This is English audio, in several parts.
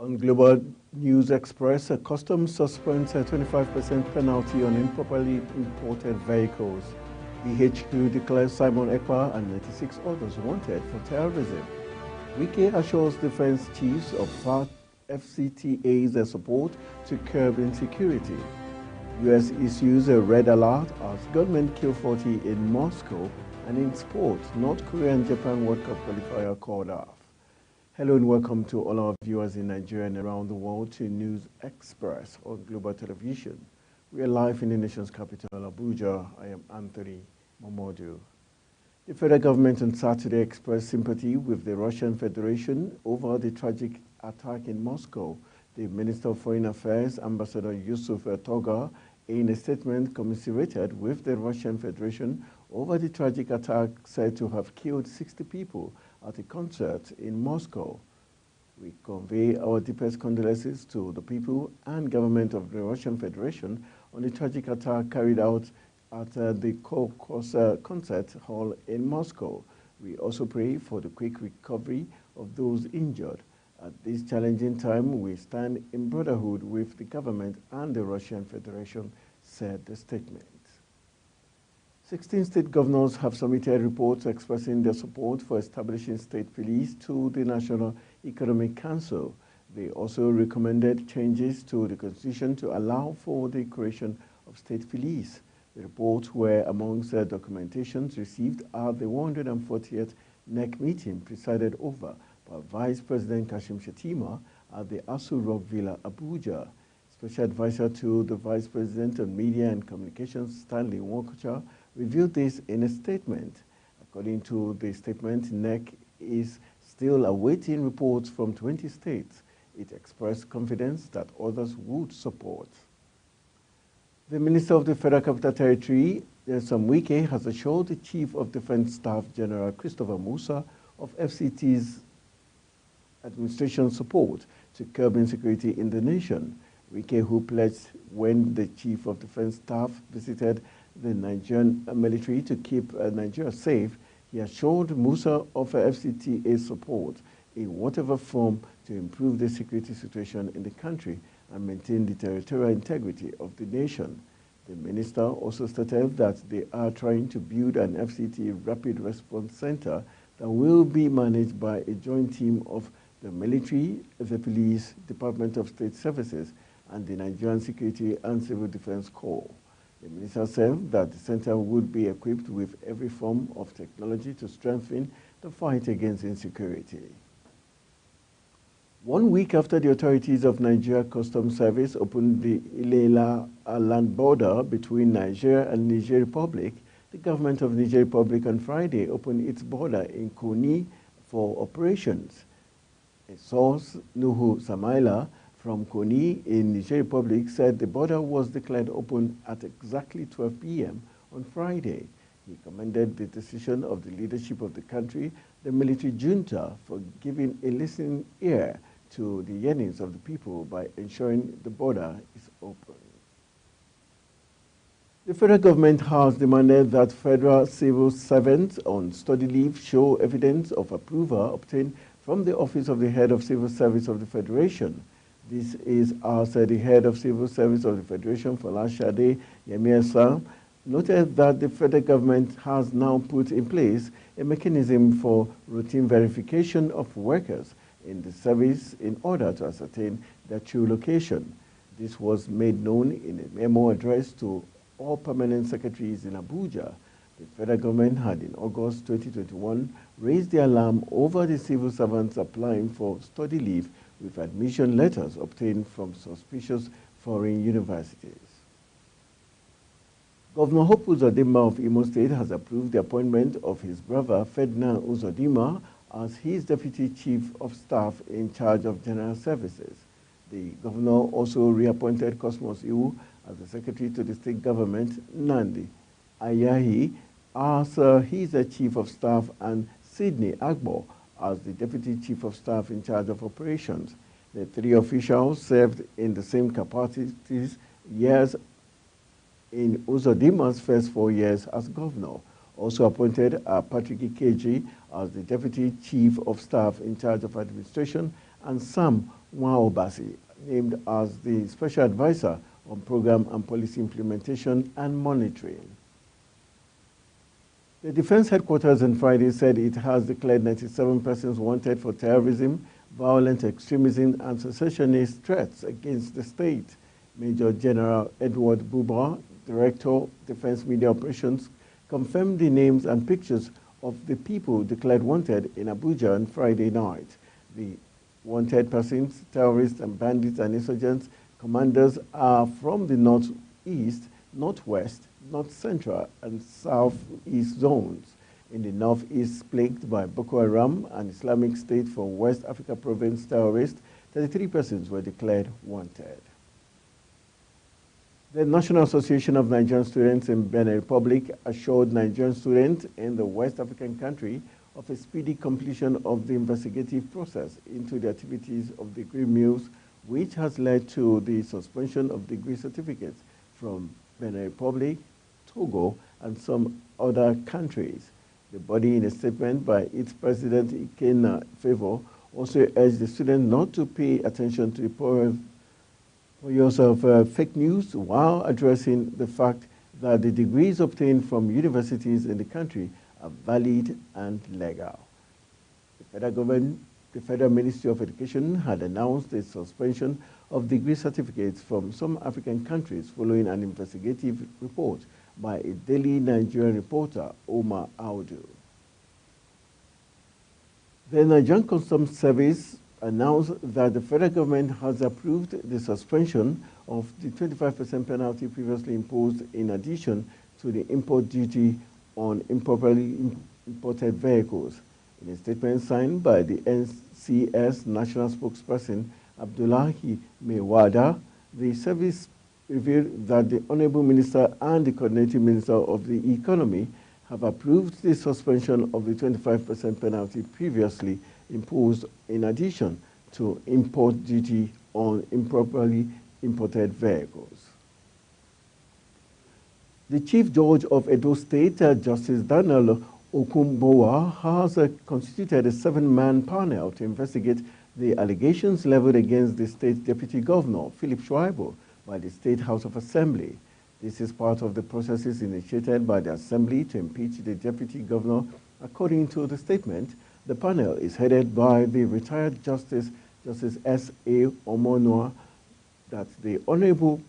On Global News Express, a customs suspends a 25% penalty on improperly imported vehicles. DHQ declares Simon Ekpa and 96 others wanted for terrorism. Wike assures defense chiefs of FCTA's support to curb insecurity. US issues a red alert as gunmen kill 40 in Moscow, and in sports, North Korea and Japan World Cup qualifier called off. Hello and welcome to all our viewers in Nigeria and around the world to News Express on Global Television. We are live in the nation's capital, Abuja. I am Anthony Momodu. The federal government on Saturday expressed sympathy with the Russian Federation over the tragic attack in Moscow. The Minister of Foreign Affairs, Ambassador Yusuf Toga, in a statement commiserated with the Russian Federation over the tragic attack said to have killed 60 people at a concert in Moscow. We convey our deepest condolences to the people and government of the Russian Federation on the tragic attack carried out at the concert hall in Moscow. We also pray for the quick recovery of those injured. At this challenging time, we stand in brotherhood with the government and the Russian Federation, said the statement. 16 state governors have submitted reports expressing their support for establishing state police to the National Economic Council. They also recommended changes to the constitution to allow for the creation of state police. The reports were amongst the documentations received at the 140th NEC meeting presided over by Vice President Kashim Shettima at the Asu Rock Villa, Abuja. Special Advisor to the Vice President on Media and Communications, Stanley Nwokocha, revealed this in a statement. According to the statement, NEC is still awaiting reports from 20 states. It expressed confidence that others would support. The Minister of the Federal Capital Territory, Nyesom Wike, has assured the Chief of Defense Staff General Christopher Musa of FCT's administration support to curb insecurity in the nation. Wike, who pledged when the Chief of Defense Staff visited the Nigerian military to keep Nigeria safe, he assured Musa of FCTA's support in whatever form to improve the security situation in the country and maintain the territorial integrity of the nation. The minister also stated that they are trying to build an FCT Rapid Response Center that will be managed by a joint team of the military, the police, Department of State Services, and the Nigerian Security and Civil Defense Corps. The minister said that the center would be equipped with every form of technology to strengthen the fight against insecurity. 1 week after the authorities of Nigeria Customs Service opened the Ilela land border between Nigeria and Niger Republic, the government of Niger Republic on Friday opened its border in Koni for operations. A source, Nuhu Samaila, from Koni in Niger Republic said the border was declared open at exactly 12 p.m. on Friday. He commended the decision of the leadership of the country, the military junta, for giving a listening ear to the yearnings of the people by ensuring the border is open. The federal government has demanded that federal civil servants on study leave show evidence of approval obtained from the Office of the Head of Civil Service of the Federation. This is as the head of Civil Service of the Federation, Folashade Yemiasa, noted that the federal government has now put in place a mechanism for routine verification of workers in the service in order to ascertain their true location. This was made known in a memo addressed to all permanent secretaries in Abuja. The federal government had in August 2021 raised the alarm over the civil servants applying for study leave with admission letters obtained from suspicious foreign universities. Governor Hope Uzodimma of Imo State has approved the appointment of his brother Ferdinand Uzodimma as his Deputy Chief of Staff in charge of General Services. The governor also reappointed Cosmos Iwu as the Secretary to the State Government, Nandi Ayahi as his Chief of Staff, and Sydney Agbo as the Deputy Chief of Staff in charge of operations. The three officials served in the same capacities years in Uzodimma's first 4 years as governor. Also appointed Patrick Ikeji as the Deputy Chief of Staff in charge of administration, and Sam Nwaobasi, named as the Special Advisor on Program and Policy Implementation and Monitoring. The Defense Headquarters on Friday said it has declared 97 persons wanted for terrorism, violent extremism, and secessionist threats against the state. Major General Edward Buba, Director, Defense Media Operations, confirmed the names and pictures of the people declared wanted in Abuja on Friday night. The wanted persons, terrorists and bandits and insurgents commanders are from the northeast, northwest, north central and southeast zones. In the northeast, plagued by Boko Haram and Islamic State from West Africa Province terrorists, 33 persons were declared wanted. The National Association of Nigerian Students in Benin Republic assured Nigerian students in the West African country of a speedy completion of the investigative process into the activities of degree mills, which has led to the suspension of degree certificates from Benin Republic, Togo, and some other countries. The body, in a statement by its president, Ikenna Favor, also urged the students not to pay attention to the use of fake news while addressing the fact that the degrees obtained from universities in the country are valid and legal. The federal government, the Federal Ministry of Education had announced the suspension of degree certificates from some African countries following an investigative report by a daily Nigerian reporter, Omar Audu. The Nigerian Customs Service announced that the federal government has approved the suspension of the 25% penalty previously imposed in addition to the import duty on improperly imported vehicles. In a statement signed by the NCS National Spokesperson Abdullahi Mewada, the service revealed that the Honorable Minister and the Coordinating Minister of the Economy have approved the suspension of the 25% penalty previously imposed in addition to import duty on improperly imported vehicles. The Chief Judge of Edo State, Justice Daniel Okumbowa, has constituted a 7-man panel to investigate the allegations leveled against the state Deputy Governor, Philip Shuaibu, by the State House of Assembly. This is part of the processes initiated by the Assembly to impeach the Deputy Governor. According to the statement, the panel is headed by the retired Justice S.A. Omonua, that's the Honorable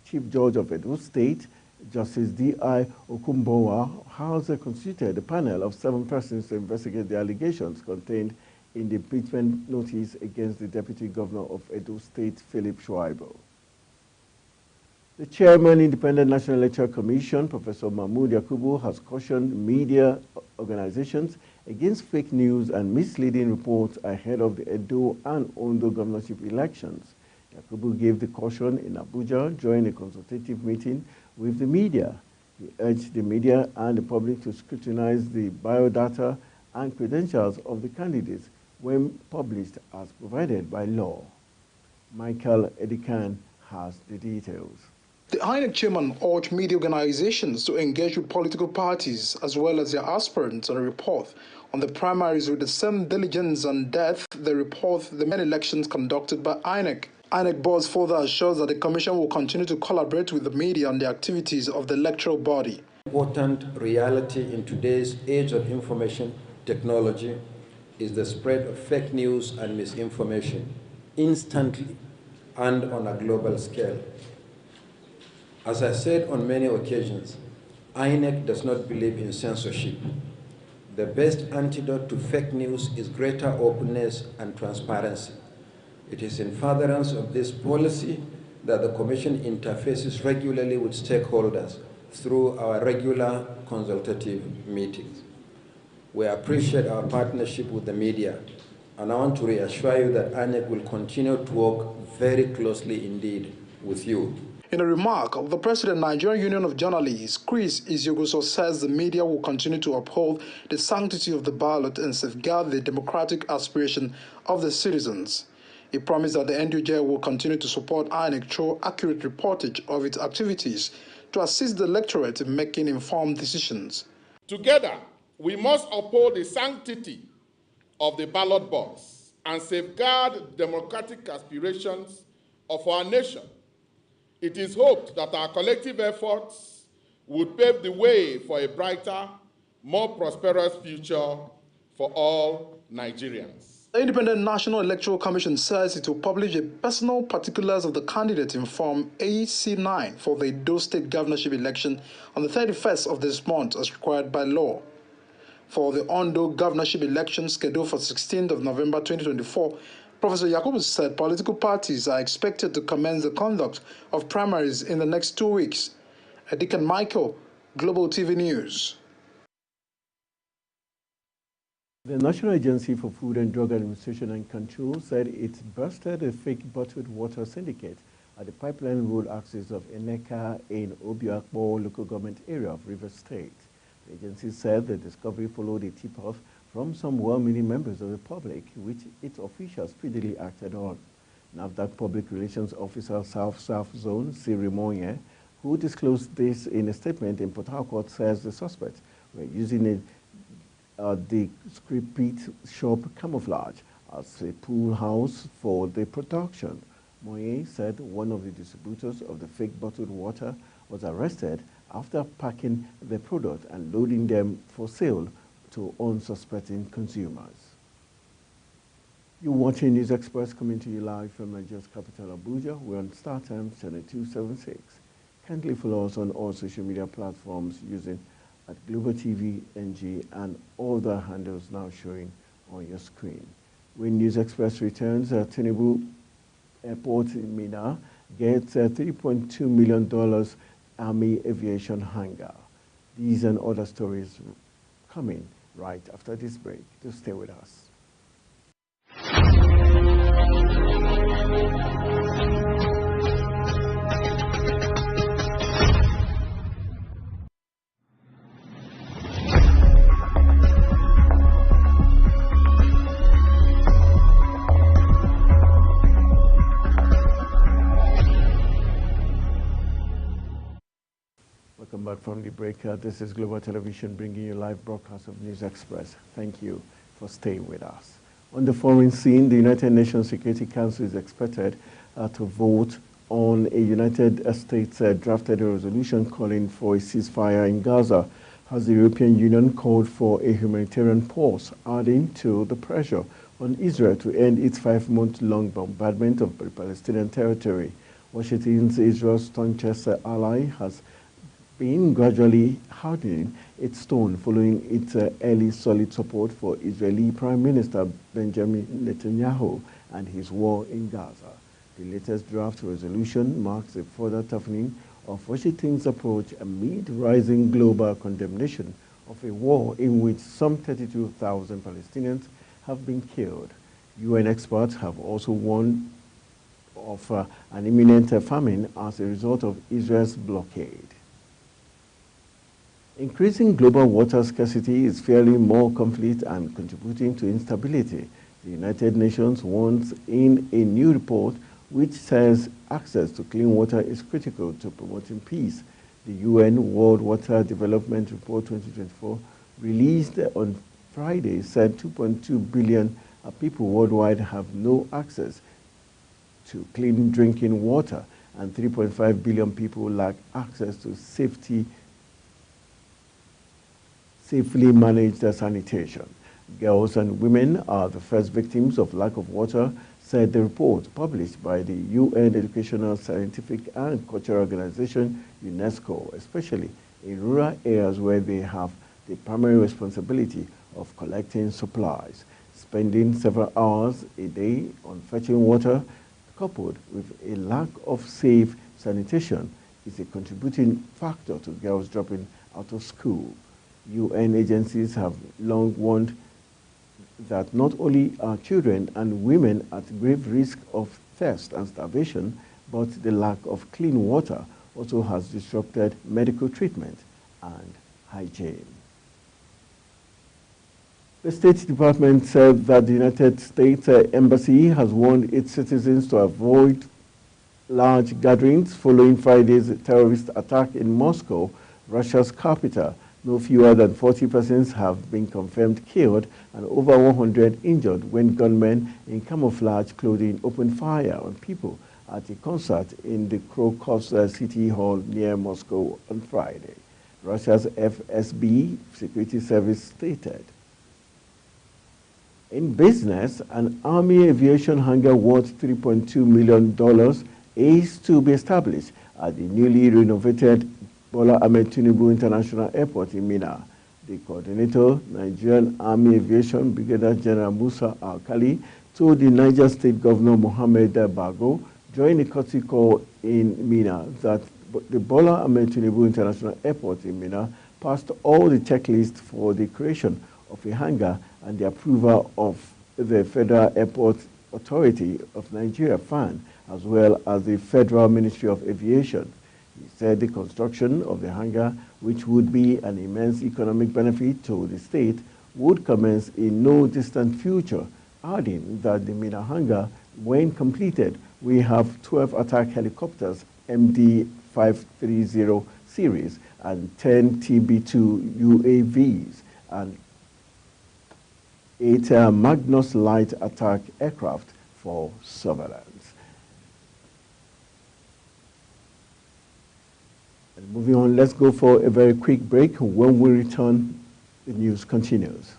Chief Judge of Edo State, Justice D.I. Okumbowa, has constituted a panel of 7 persons to investigate the allegations contained in the impeachment notice against the Deputy Governor of Edo State, Philip Shuaibu. The Chairman, Independent National Electoral Commission, Professor Mahmood Yakubu, has cautioned media organizations against fake news and misleading reports ahead of the Edo and Ondo governorship elections. Yakubu gave the caution in Abuja during a consultative meeting with the media. He urged the media and the public to scrutinize the biodata and credentials of the candidates when published as provided by law. Michael Edikan has the details. The INEC chairman urged media organizations to engage with political parties as well as their aspirants on a report on the primaries with the same diligence and depth they report the main elections conducted by INEC. INEC board further assures that the Commission will continue to collaborate with the media on the activities of the electoral body. Important reality in today's age of information technology is the spread of fake news and misinformation instantly and on a global scale. As I said on many occasions, INEC does not believe in censorship. The best antidote to fake news is greater openness and transparency. It is in furtherance of this policy that the Commission interfaces regularly with stakeholders through our regular consultative meetings. We appreciate our partnership with the media, and I want to reassure you that INEC will continue to work very closely indeed with you. In a remark, the President, Nigerian Union of Journalists, Chris Izioguso, says the media will continue to uphold the sanctity of the ballot and safeguard the democratic aspiration of the citizens. He promised that the NUJ will continue to support INEC through accurate reportage of its activities to assist the electorate in making informed decisions. Together, we must uphold the sanctity of the ballot box and safeguard democratic aspirations of our nation. It is hoped that our collective efforts would pave the way for a brighter, more prosperous future for all Nigerians. The Independent National Electoral Commission says it will publish the personal particulars of the candidate in Form AC9 for the Edo State governorship election on the 31st of this month as required by law. For the Ondo governorship election scheduled for 16th of November 2024, Professor Yakubu said political parties are expected to commence the conduct of primaries in the next 2 weeks. Adikan Michael, Global TV News. The National Agency for Food and Drug Administration and Control said it busted a fake bottled water syndicate at the pipeline road axis of Eneka in Obiakpo local government area of Rivers State. The agency said the discovery followed a tip-off from some well-meaning members of the public, which its officials speedily acted on. NAFDAC Public Relations Officer South Zone, Siri Moye, who disclosed this in a statement in Port Harcourt, says the suspects were using the script shop camouflage as a pool house for the production. Moye said one of the distributors of the fake bottled water was arrested after packing the product and loading them for sale to unsuspecting consumers. You're watching News Express coming to you live from Nigeria's capital, Abuja. We're on StarTimes channel 276. Kindly follow us on all social media platforms using at Global TV NG and all the handles now showing on your screen. When News Express returns, Tinubu Airport in Mina gets $3.2 million Army Aviation hangar. These and other stories coming right after this break. To stay with us. Welcome back from the break. This is Global Television bringing you live broadcast of News Express. Thank you for staying with us. On the foreign scene, the United Nations Security Council is expected to vote on a United States drafted resolution calling for a ceasefire in Gaza, as the European Union called for a humanitarian pause, adding to the pressure on Israel to end its 5-month-long bombardment of the Palestinian territory. Washington's Israel's staunchest ally has been gradually hardening its tone following its early solid support for Israeli Prime Minister Benjamin Netanyahu and his war in Gaza. The latest draft resolution marks a further toughening of Washington's approach amid rising global condemnation of a war in which some 32,000 Palestinians have been killed. UN experts have also warned of an imminent famine as a result of Israel's blockade. Increasing global water scarcity is fueling more conflict and contributing to instability. The United Nations warns in a new report which says access to clean water is critical to promoting peace. The UN World Water Development Report 2024, released on Friday, said 2.2 billion people worldwide have no access to clean drinking water, and 3.5 billion people lack access to safely managed sanitation. Girls and women are the first victims of lack of water, said the report published by the UN Educational, Scientific and Cultural Organization, UNESCO, especially in rural areas where they have the primary responsibility of collecting supplies. Spending several hours a day on fetching water, coupled with a lack of safe sanitation, is a contributing factor to girls dropping out of school. UN agencies have long warned that not only are children and women at grave risk of thirst and starvation, but the lack of clean water also has disrupted medical treatment and hygiene. The State Department said that the United States Embassy has warned its citizens to avoid large gatherings following Friday's terrorist attack in Moscow, Russia's capital. No fewer than 40 persons have been confirmed killed and over 100 injured when gunmen in camouflage clothing opened fire on people at a concert in the Krakow City Hall near Moscow on Friday, Russia's FSB security service stated. In business, an Army aviation hangar worth $3.2 million is to be established at the newly renovated Bola Ahmed Tinubu International Airport in Minna. The coordinator, Nigerian Army Aviation Brigadier General Musa Alkali, told the Niger State Governor Mohammed Bago during a courtesy call in Minna that the Bola Ahmed Tinubu International Airport in Minna passed all the checklists for the creation of a hangar and the approval of the Federal Airport Authority of Nigeria, FAN, as well as the Federal Ministry of Aviation. He said the construction of the hangar, which would be an immense economic benefit to the state, would commence in no distant future, adding that the Minna hangar, when completed, will have 12 attack helicopters MD-530 series and 10 TB2 UAVs and 8 Magnus light attack aircraft for surveillance. And moving on, let's go for a very quick break. When we return, the news continues.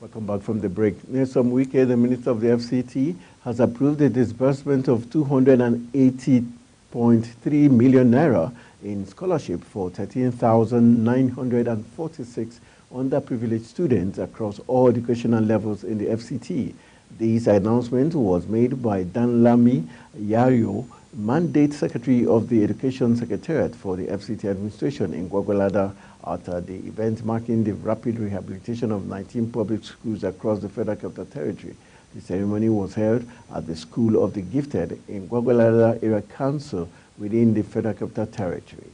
Welcome back from the break. Nyesom Wike, the Minister of the FCT, has approved the disbursement of 280.3 million naira in scholarship for 13,946 underprivileged students across all educational levels in the FCT. This announcement was made by Danlami Yario, Mandate Secretary of the Education Secretariat for the FCT administration in Gwagwalada, at the event marking the rapid rehabilitation of 19 public schools across the Federal Capital Territory. The ceremony was held at the School of the Gifted in Gwagwalada Area Council within the Federal Capital Territory.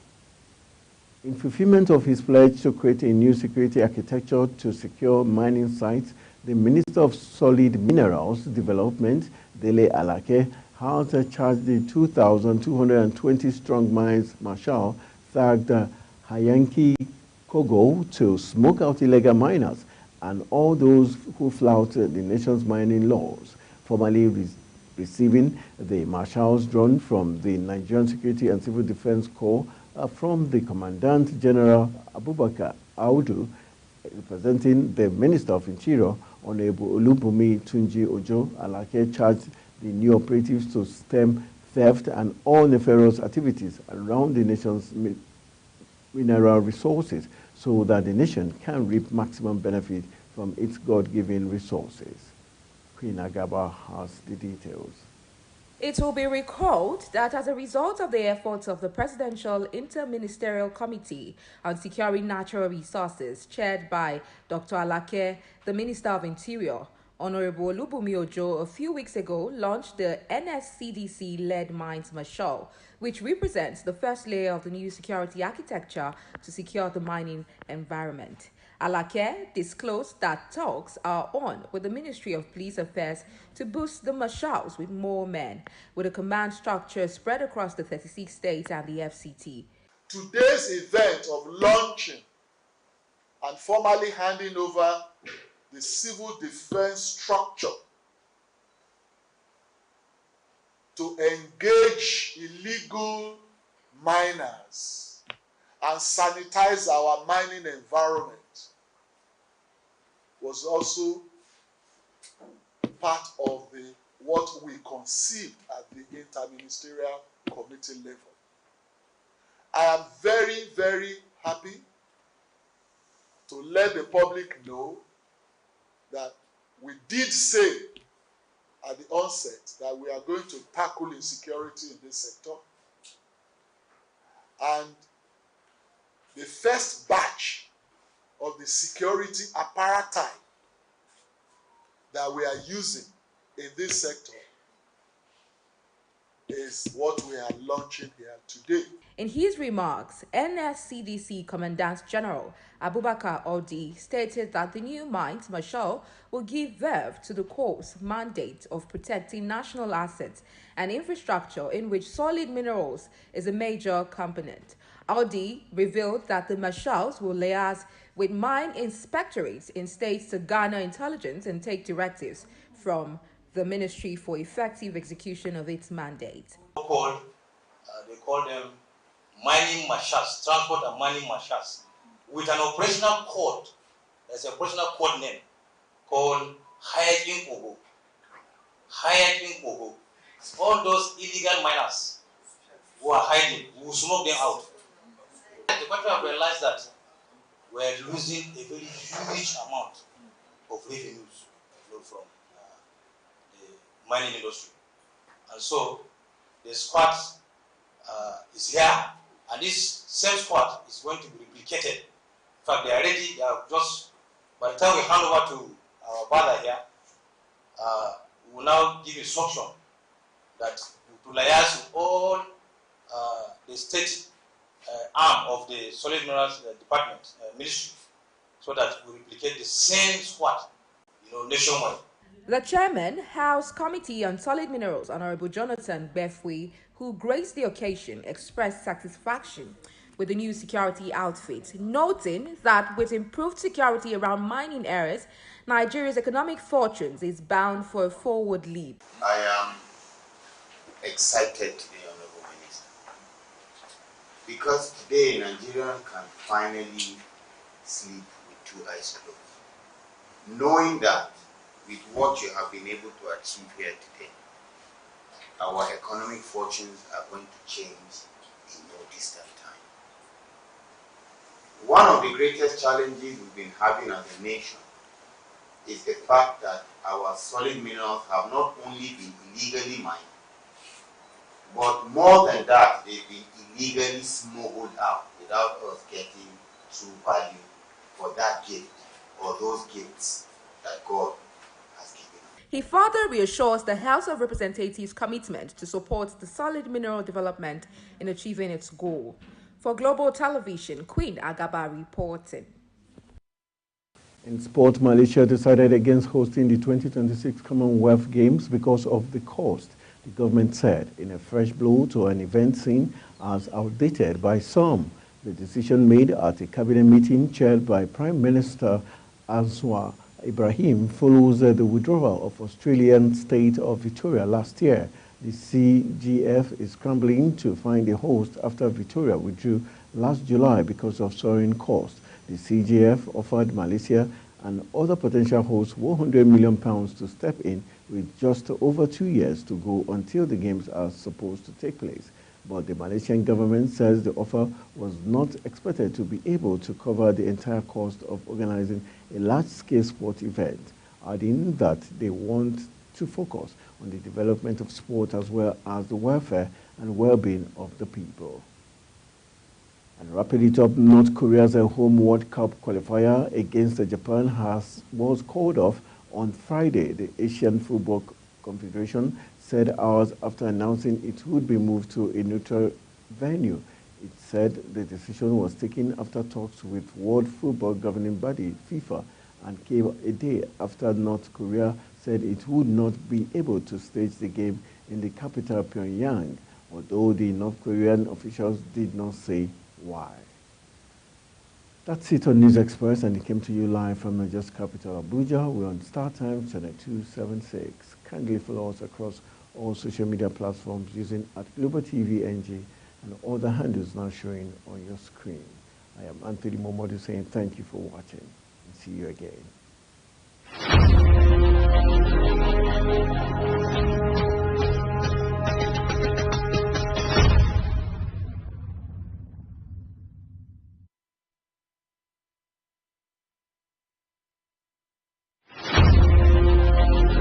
In fulfillment of his pledge to create a new security architecture to secure mining sites, the Minister of Solid Minerals Development, Dele Alake, has charged the 2,220-strong mines marshal, Thagda Hayanki Kogo, to smoke out illegal miners and all those who flout the nation's mining laws. Formally receiving the marshal's drone from the Nigerian Security and Civil Defense Corps from the Commandant General Abubakar Audu, representing the Minister of Interior, Honorable Olubunmi Tunji Ojo, Alake charged the new operatives to stem theft and all nefarious activities around the nation's mineral resources so that the nation can reap maximum benefit from its God-given resources. Queen Agaba has the details. It will be recalled that as a result of the efforts of the Presidential Interministerial Committee on Securing Natural Resources, chaired by Dr. Alake, the Minister of Interior, Honorable Olubunmi Ojo, a few weeks ago launched the NSCDC-led Mines Marshal, which represents the first layer of the new security architecture to secure the mining environment. Alake disclosed that talks are on with the Ministry of Police Affairs to boost the marshals with more men, with a command structure spread across the 36 states and the FCT. Today's event of launching and formally handing over the civil defense structure to engage illegal miners and sanitize our mining environment was also part of what we conceived at the interministerial committee level. I am very, very happy to let the public know that we did say at the onset that we are going to tackle insecurity in this sector. And the first batch of the security apparatus that we are using in this sector is what we are launching here today. In his remarks, NSCDC Commandant General Abubakar Odi stated that the new mines marshal will give verve to the Corps' mandate of protecting national assets and infrastructure, in which solid minerals is a major component. Odi revealed that the marshals will liaise with mine inspectorates in states to garner intelligence and take directives from the ministry for effective execution of its mandate. They call them mining marshals, transport and mining marshals, with an operational code. There's an operational code name called Hayaking Pogo. Hayaking Pogo. All those illegal miners who are hiding, we will smoke them out. The country have realized that we're losing a very huge amount of revenues from the mining industry. And so the squad is here, and this same squad is going to be replicated. In fact, they are ready. They are just, by the time we hand over to our brother here, we will now give instruction that to liaise with all the state arm of the solid minerals department, ministry, so that we replicate the same squad, nationwide. The chairman, House Committee on Solid Minerals, Honorable Jonathan Befwi, who graced the occasion, expressed satisfaction with the new security outfit, noting that with improved security around mining areas, Nigeria's economic fortunes is bound for a forward leap. I am excited today, Honorable Minister, because today Nigeria can finally sleep with two eyes closed, knowing that with what you have been able to achieve here today, our economic fortunes are going to change in no distant time. One of the greatest challenges we've been having as a nation is the fact that our solid minerals have not only been illegally mined, but more than that, they've been illegally smuggled out without us getting true value for that gift or those gifts that God has given. He further reassures the House of Representatives' commitment to support the solid mineral development in achieving its goal. For Global Television, Queen Agaba reporting. In sport, Malaysia decided against hosting the 2026 Commonwealth Games because of the cost. The government said in a fresh blow to an event seen as outdated by some. The decision made at a cabinet meeting chaired by Prime Minister Anwar Ibrahim follows the withdrawal of Australian state of Victoria last year. The CGF is scrambling to find a host after Victoria withdrew last July because of soaring costs. The CGF offered Malaysia and other potential hosts £100 million to step in with just over 2 years to go until the games are supposed to take place. But the Malaysian government says the offer was not expected to be able to cover the entire cost of organizing a large-scale sport event, adding that they want to focus on the development of sport as well as the welfare and well-being of the people. And wrapping it up, North Korea's home World Cup qualifier against Japan was called off on Friday. The Asian Football Confederation said hours after announcing it would be moved to a neutral venue. It said the decision was taken after talks with World Football governing body FIFA and came a day after North Korea said it would not be able to stage the game in the capital Pyongyang, although the North Korean officials did not say why. That's it on News Express, and it came to you live from the just capital Abuja. We're on Star Times channel 276. Kindly follow us across all social media platforms using @Global TV NG and all the handles now showing on your screen. I am Anthony Momodu saying thank you for watching and see you again.